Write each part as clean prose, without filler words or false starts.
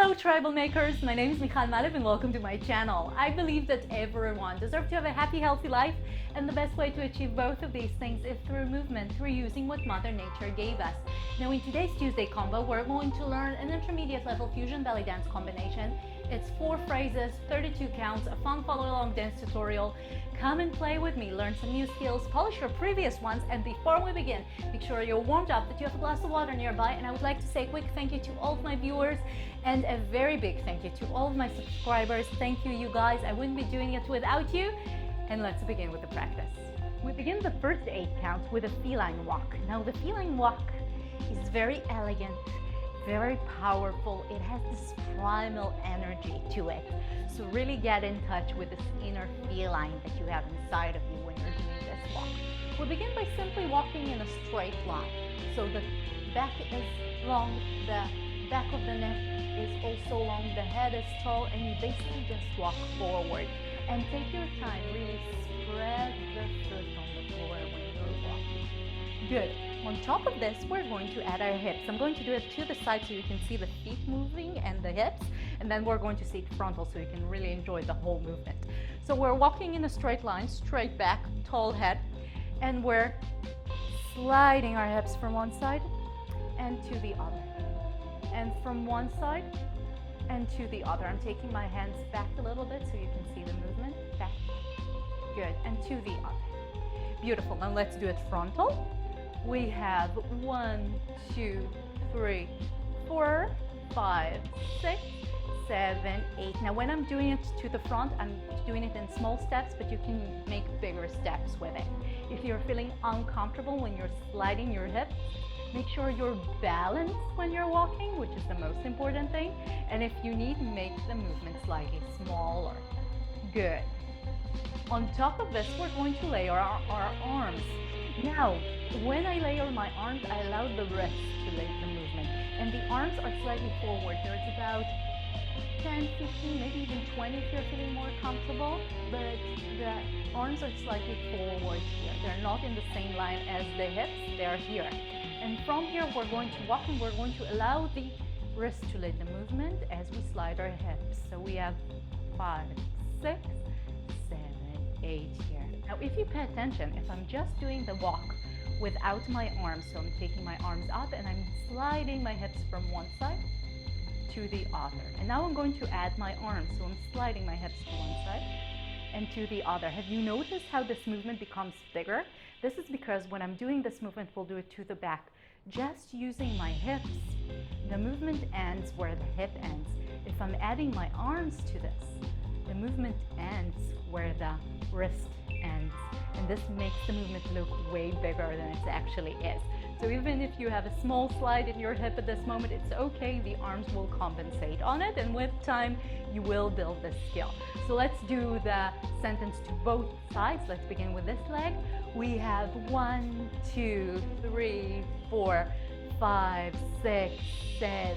Hello tribal makers, my name is Michal Malev and welcome to my channel. I believe that everyone deserves to have a happy, healthy life, and the best way to achieve both of these things is through movement, through using what Mother Nature gave us. Now in today's Tuesday combo, we're going to learn an intermediate level fusion belly dance combination. It's 4 phrases, 32 counts, a fun follow along dance tutorial. Come and play with me, learn some new skills, polish your previous ones, and before we begin, make sure you're warmed up, that you have a glass of water nearby, and I would like to say a quick thank you to all of my viewers and a very big thank you to all of my subscribers. Thank you, you guys. I wouldn't be doing it without you. And let's begin with the practice. We begin the first 8 counts with a feline walk. Now the feline walk is very elegant, very powerful. It has this primal energy to it. So really get in touch with this inner feline that you have inside of you when you're doing this walk. We begin by simply walking in a straight line. So the back is long, the back of the neck is also long, the head is tall, and you basically just walk forward. And take your time, really spread the foot on the floor when you're walking. Good. On top of this, we're going to add our hips. I'm going to do it to the side so you can see the feet moving and the hips, and then we're going to see it frontal so you can really enjoy the whole movement. So we're walking in a straight line, straight back, tall head, and we're sliding our hips from one side and to the other, and from one side and to the other. I'm taking my hands back a little bit so you can see the movement. Back. Good. And to the other. Beautiful. Now let's do it frontal. We have 1, 2, 3, 4, 5, 6, 7, 8. Now when I'm doing it to the front, I'm doing it in small steps, but you can make bigger steps with it. If you're feeling uncomfortable when you're sliding your hips, make sure you're balanced when you're walking, which is the most important thing. And if you need, make the movement slightly smaller. Good. On top of this, we're going to layer our arms. Now, when I layer my arms, I allow the wrist to lead the movement. And the arms are slightly forward. There's about 10, 15, maybe even 20 if you're feeling more comfortable. But the arms are slightly forward here. They're not in the same line as the hips. They're here. And from here, we're going to walk and we're going to allow the wrist to lead the movement as we slide our hips. So we have 5, 6, 7, 8 here. Now, if you pay attention, if I'm just doing the walk without my arms, so I'm taking my arms up and I'm sliding my hips from one side to the other. And now I'm going to add my arms. So I'm sliding my hips to one side and to the other. Have you noticed how this movement becomes bigger? This is because when I'm doing this movement, we'll do it to the back. Just using my hips, the movement ends where the hip ends. If I'm adding my arms to this, the movement ends where the wrist ends. And this makes the movement look way bigger than it actually is. So even if you have a small slide in your hip at this moment, it's okay. The arms will compensate on it. And with time, you will build this skill. So let's do the sentence to both sides. Let's begin with this leg. We have 1, 2, 3, 4, 5, 6, 7,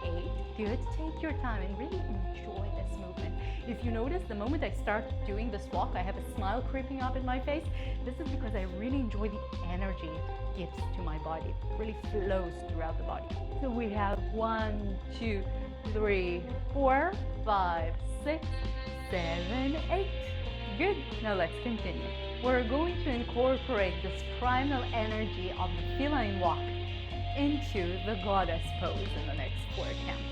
8. Good. Take your time and really enjoy this movement. If you notice, the moment I start doing this walk, I have a smile creeping up in my face. This is because I really enjoy the energy it gives to my body. It really flows throughout the body. So we have 1, 2, 3, 4, 5, 6, 7, 8. Good. Now let's continue. We're going to incorporate this primal energy of the feline walk into the goddess pose in the next 4 counts.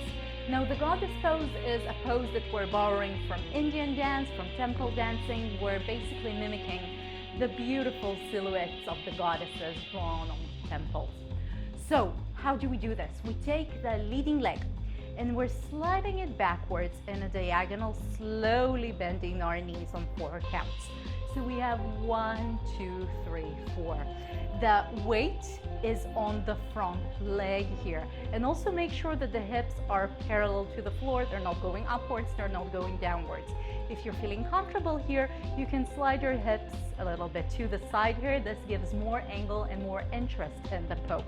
Now the goddess pose is a pose that we're borrowing from Indian dance, from temple dancing. We're basically mimicking the beautiful silhouettes of the goddesses drawn on temples. So how do we do this? We take the leading leg and we're sliding it backwards in a diagonal, slowly bending our knees on 4 counts. So we have 1, 2, 3, 4. The weight is on the front leg here. And also make sure that the hips are parallel to the floor. They're not going upwards, they're not going downwards. If you're feeling comfortable here, you can slide your hips a little bit to the side here. This gives more angle and more interest in the pose.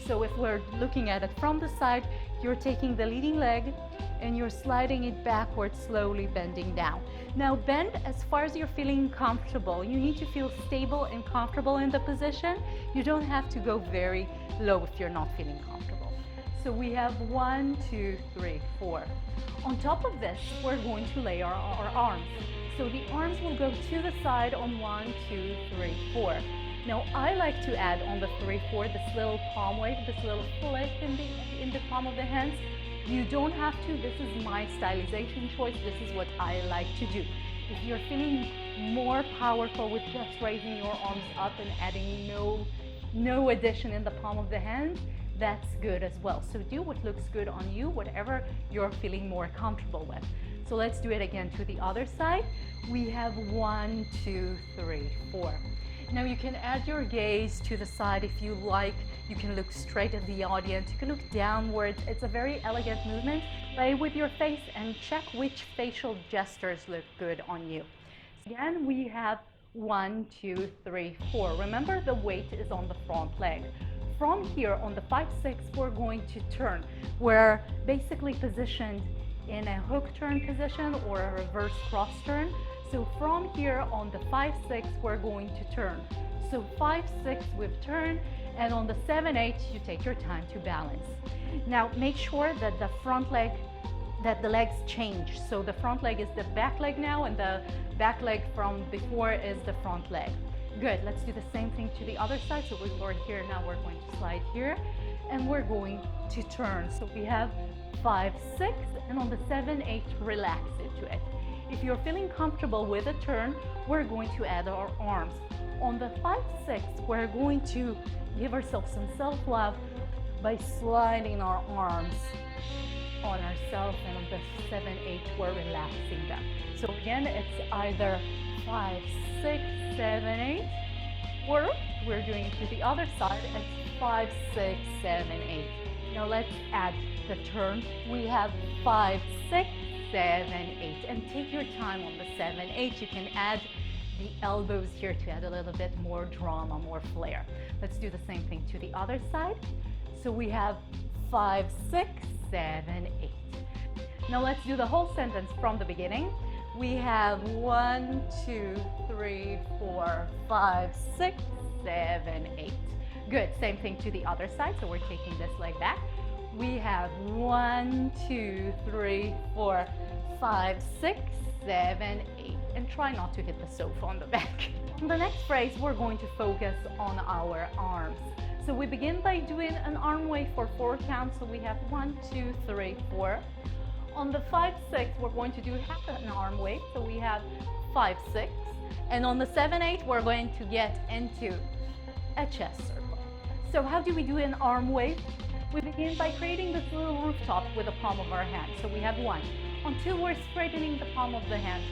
So if we're looking at it from the side, you're taking the leading leg and you're sliding it backwards, slowly bending down. Now bend as far as you're feeling comfortable. You need to feel stable and comfortable in the position. You don't have to go very low if you're not feeling comfortable. So we have 1, 2, 3, 4. On top of this, we're going to lay our arms. So the arms will go to the side on 1, 2, 3, 4. Now I like to add on the 3, 4 this little palm wave, this little flick in the palm of the hands. You don't have to. This is my stylization choice. This is what I like to do. If you're feeling more powerful with just raising your arms up and adding no addition in the palm of the hand, that's good as well. So do what looks good on you, whatever you're feeling more comfortable with. So let's do it again to the other side. We have 1, 2, 3, 4. Now you can add your gaze to the side if you like. You can look straight at the audience. You can look downwards. It's a very elegant movement. Play with your face and check which facial gestures look good on you. Again, we have 1, 2, 3, 4. Remember, the weight is on the front leg. From here on the 5, 6, we're going to turn. We're basically positioned in a hook turn position or a reverse cross turn. So from here on the 5, 6, we're going to turn. So 5, 6, we've turned, and on the 7, 8, you take your time to balance. Now make sure that the front leg, that the legs change. So the front leg is the back leg now, and the back leg from before is the front leg. Good, let's do the same thing to the other side. So we're here now, we're going to slide here, and we're going to turn. So we have 5, 6, and on the 7, 8, relax into it. If you're feeling comfortable with a turn, we're going to add our arms. On the 5, 6, we're going to give ourselves some self-love by sliding our arms on ourselves, and on the 7, 8, we're relaxing them. So again, it's either 5, 6, 7, 8, or we're doing it to the other side, it's 5, 6, 7, 8. Now let's add the turn. We have 5, 6, 7, 8, and take your time on the 7, 8. You can add the elbows here to add a little bit more drama, more flair. Let's do the same thing to the other side. So we have 5, 6, 7, 8. Now let's do the whole sentence from the beginning. We have 1, 2, 3, 4, 5, 6, 7, 8. Good, same thing to the other side. So we're taking this leg back. We have 1, 2, 3, 4, 5, 6, 7, 8. And try not to hit the sofa on the back. In the next phrase, we're going to focus on our arms. So we begin by doing an arm wave for 4 counts. So we have 1, 2, 3, 4. On the 5, 6, we're going to do half an arm wave. So we have 5, 6. And on the 7, 8, we're going to get into a chest circle. So how do we do an arm wave? We begin by creating this little rooftop with the palm of our hand. So we have 1. On 2, we're straightening the palm of the hand.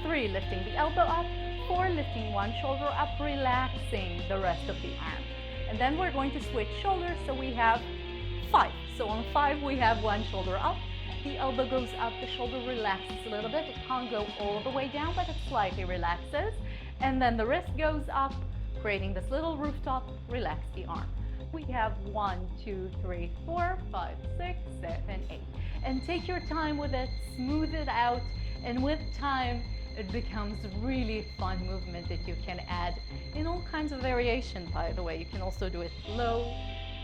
3, lifting the elbow up. 4, lifting one shoulder up, relaxing the rest of the arm. And then we're going to switch shoulders. So we have 5. So on 5, we have one shoulder up. The elbow goes up, the shoulder relaxes a little bit. It can't go all the way down, but it slightly relaxes. And then the wrist goes up, creating this little rooftop, relax the arm. We have 1, 2, 3, 4, 5, 6, 7, 8. And take your time with it, smooth it out, and with time, it becomes really fun movement that you can add in all kinds of variation, by the way. You can also do it low,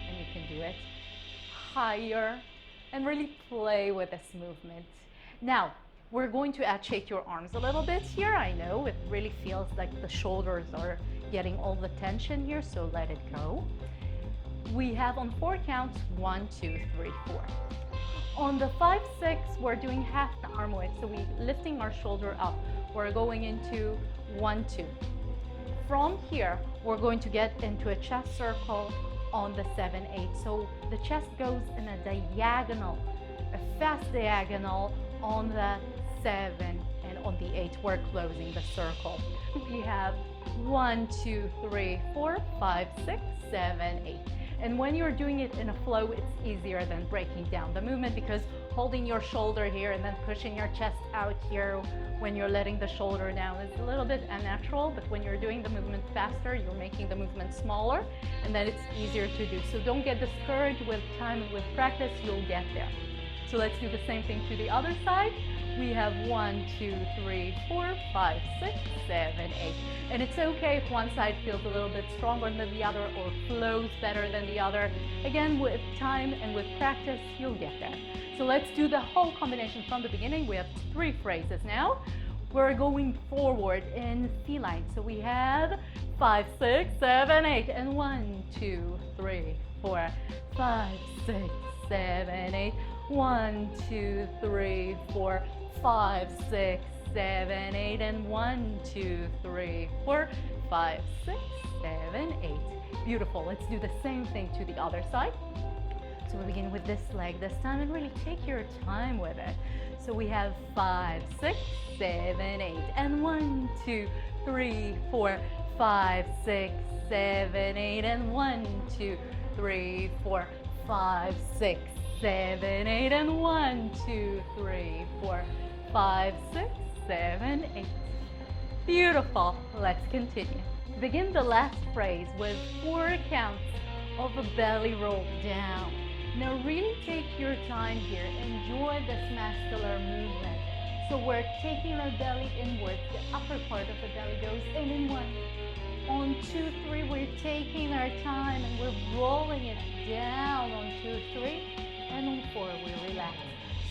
and you can do it higher, and really play with this movement. Now, we're going to add shake your arms a little bit here. I know it really feels like the shoulders are getting all the tension here, so let it go. We have on 4 counts, 1, 2, 3, 4. On the 5, 6, we're doing half the arm wave. So we're lifting our shoulder up. We're going into 1, 2. From here, we're going to get into a chest circle on the 7, 8. So the chest goes in a diagonal, a fast diagonal on the 7, and on the 8, we're closing the circle. We have 1, 2, 3, 4, 5, 6, 7, 8. And when you're doing it in a flow, it's easier than breaking down the movement, because holding your shoulder here and then pushing your chest out here when you're letting the shoulder down is a little bit unnatural. But when you're doing the movement faster, you're making the movement smaller, and then it's easier to do. So don't get discouraged. With time and with practice, you'll get there. So let's do the same thing to the other side. We have 1, 2, 3, 4, 5, 6, 7, 8. And it's okay if one side feels a little bit stronger than the other or flows better than the other. Again, with time and with practice, you'll get there. So let's do the whole combination from the beginning. We have 3 phrases now. We're going forward in feline. So we have 5, 6, 7, 8. And 1, 2, 3, 4, 5, 6, 7, 8. 1, 2, 3, 4, 5, 6, 7, 8. And 1, 2, 3, 4, 5, 6, 7, 8. Beautiful. Let's do the same thing to the other side. So we begin with this leg this time and really take your time with it. So we have 5, 6, 7, 8. And 1, 2, 3, 4, 5, 6, 7, 8. And 1, 2, 3, 4, 5, 6, 7, 8. And 1, 2, 3, 4, 5, 6, 7, 8. Beautiful. Let's continue. Begin the last phrase with 4 counts of a belly roll down. Now really take your time here. Enjoy this muscular movement. So we're taking our belly inwards. The upper part of the belly goes in 1. On 2, 3, we're taking our time and we're rolling it down on 2, 3. And on 4, we relax.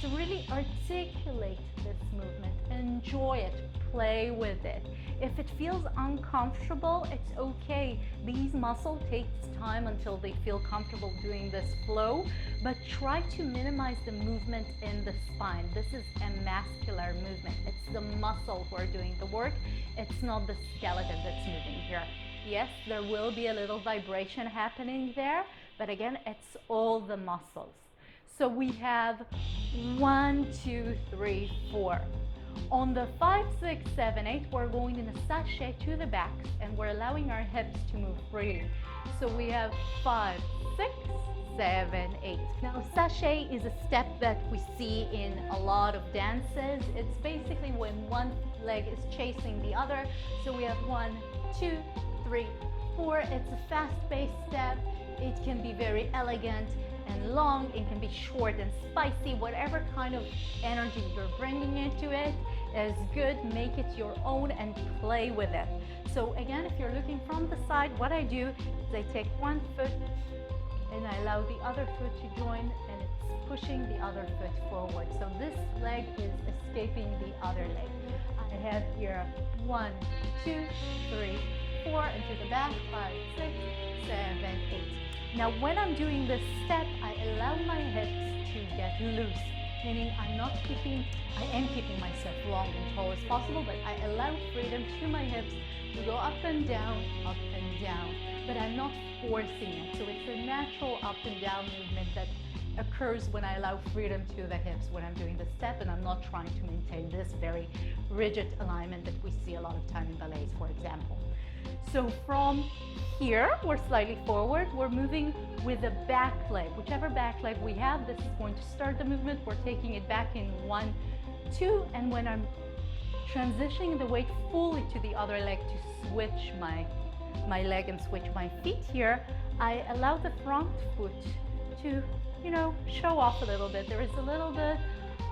So really articulate this movement. Enjoy it. Play with it. If it feels uncomfortable, it's okay. These muscles take time until they feel comfortable doing this flow, but try to minimize the movement in the spine. This is a muscular movement. It's the muscle who are doing the work. It's not the skeleton that's moving here. Yes, there will be a little vibration happening there, but again, it's all the muscles. So we have 1, 2, 3, 4. On the 5, 6, 7, 8, we're going in a sachet to the back and we're allowing our hips to move freely. So we have 5, 6, 7, 8. Now, sachet is a step that we see in a lot of dances. It's basically when one leg is chasing the other. So we have 1, 2, 3, 4. It's a fast-paced step. It can be very elegant and long. It can be short and spicy. Whatever kind of energy you're bringing into it is good. Make it your own and play with it. So again, if you're looking from the side, what I do is I take one foot and I allow the other foot to join, and it's pushing the other foot forward. So this leg is escaping the other leg. I have here 1, 2, 3, 4, and to the back, 5, 6, 7, 8. Now, when I'm doing this step, I allow my hips to get loose, meaning I am keeping myself long and tall as possible, but I allow freedom to my hips to go up and down, but I'm not forcing it. So it's a natural up and down movement that occurs when I allow freedom to the hips when I'm doing the step, and I'm not trying to maintain this very rigid alignment that we see a lot of time in ballets, for example. So from here, we're slightly forward. We're moving with the back leg. Whichever back leg we have, this is going to start the movement. We're taking it back in 1, 2, and when I'm transitioning the weight fully to the other leg to switch my leg and switch my feet here, I allow the front foot to, show off a little bit. There is a little bit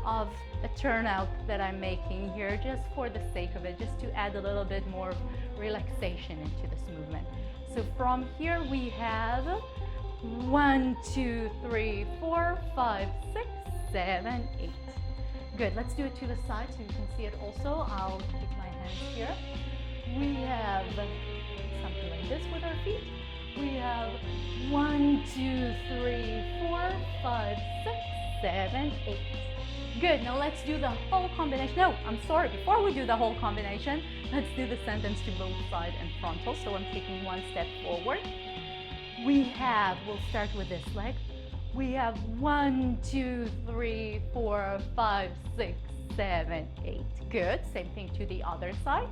of a turnout that I'm making here just for the sake of it, just to add a little bit more relaxation into this movement. So from here we have 1, 2, 3, 4, 5, 6, 7, 8. Good. Let's do it to the side so you can see it also. I'll keep my hands here. We have something like this with our feet. We have 1, 2, 3, 4, 5, 6, 7, 8. Good. Now let's do the whole combination. No, I'm sorry. Before we do the whole combination, let's do the sentence to both side and frontal. So I'm taking one step forward. We'll start with this leg. We have 1, 2, 3, 4, 5, 6, 7, 8. Good. Same thing to the other side.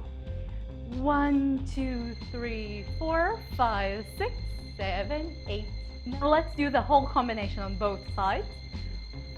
1, 2, 3, 4, 5, 6, 7, 8. Now let's do the whole combination on both sides.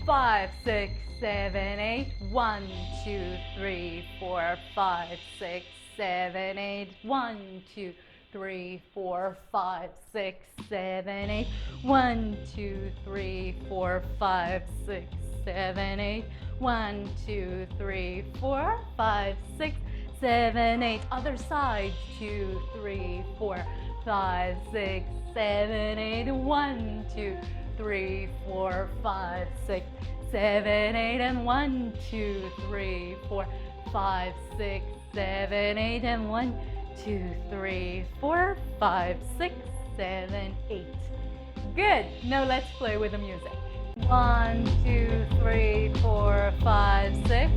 5, 6, 7, 8. 1, 2, 3, 4, 5, 6, 7, 8. 1, 2, 3, 4, 5, 6, 7, 8. 1, 2, 3, 4, 5, 6, 7, 8. 1, 2, 3, 4, 5, 6, 7, 8. Other side. 2, 3, 4, 5, 6, 7, 8. 1, 2, 3, 4, 5, 6, 7, 8. And 1, 2, 3, 4, 5, 6, 7, 8. And 1, 2, 3, 4, 5, 6, 7, 8. Good. Now let's play with the music. 1, 2, 3, 4, 5, 6.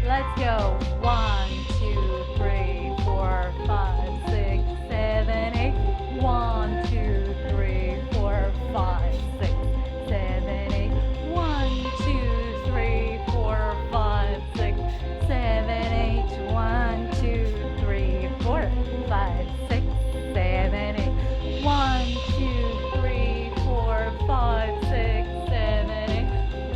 Let's go. 1, 2, 3, 4, 5, 6, 7, 8. 1, 2, 3, 4, 5, 6, 7, 8. 1, 2, 3, 4, 5, 6, 7, 8. 1, 2, 3, 4, 5, 6, 7, 8. 1, 2, 3, 4, 5, 6, 7, 8.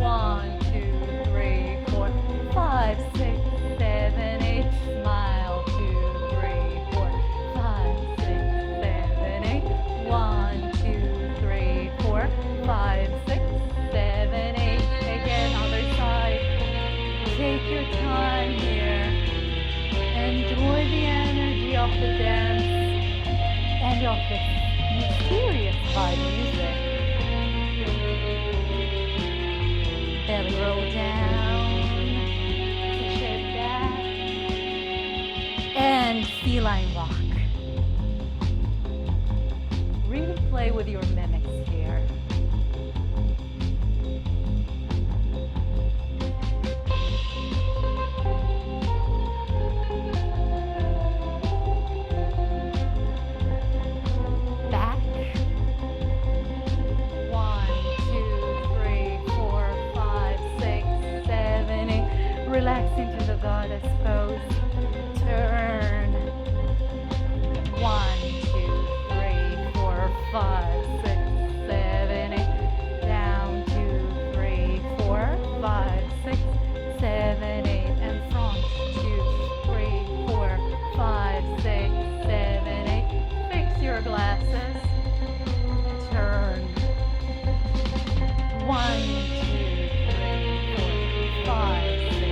1, 2, 3, 4, 5, 6, 7, 8. Smile. 2, 3, 4, 5, 6, 7, 8. 1, 2, 3, 4, 5, 6, 7, 8. Again, other side. Take your time here. Enjoy the energy of the dance and of this mysterious vibe music. Belly roll down, push it back, and feline rock. Really play with your mimics here. Back. 1, 2, 3, 4, 5, 6, 7, 8. Relax into the goddess pose. Turn. 1, 2, 3, 4, 5, 6, 7, 8. Down. 2, 3, 4, 5, 6, 7, 8. And front. 2, 3, 4, 5, 6, 7, 8. Fix your glasses. Turn. 1, 2, 3, 4, 5, 6,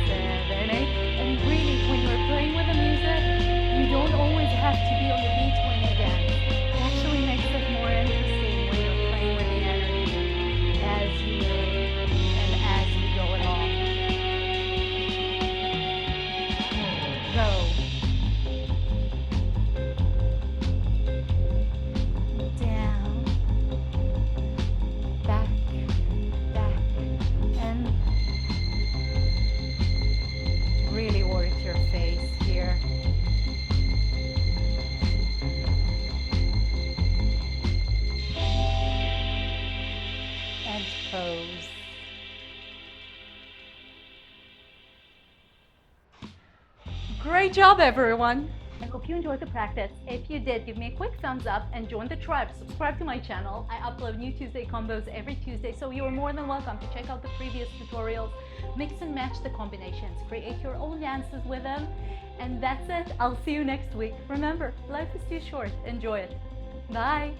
7, 8. And really, when you're playing with the music, you don't always have to be on the beat when you dance. It actually makes it more interesting when you're playing with the energy as you move and as you go along. Go. Down. Back, and really work your face here. And pose. Great job, everyone! I hope you enjoyed the practice. If you did, give me a quick thumbs up and join the tribe. Subscribe to my channel. I upload new Tuesday combos every Tuesday, so you are more than welcome to check out the previous tutorials. Mix and match the combinations. Create your own dances with them. And that's it. I'll see you next week. Remember, life is too short. Enjoy it. Bye!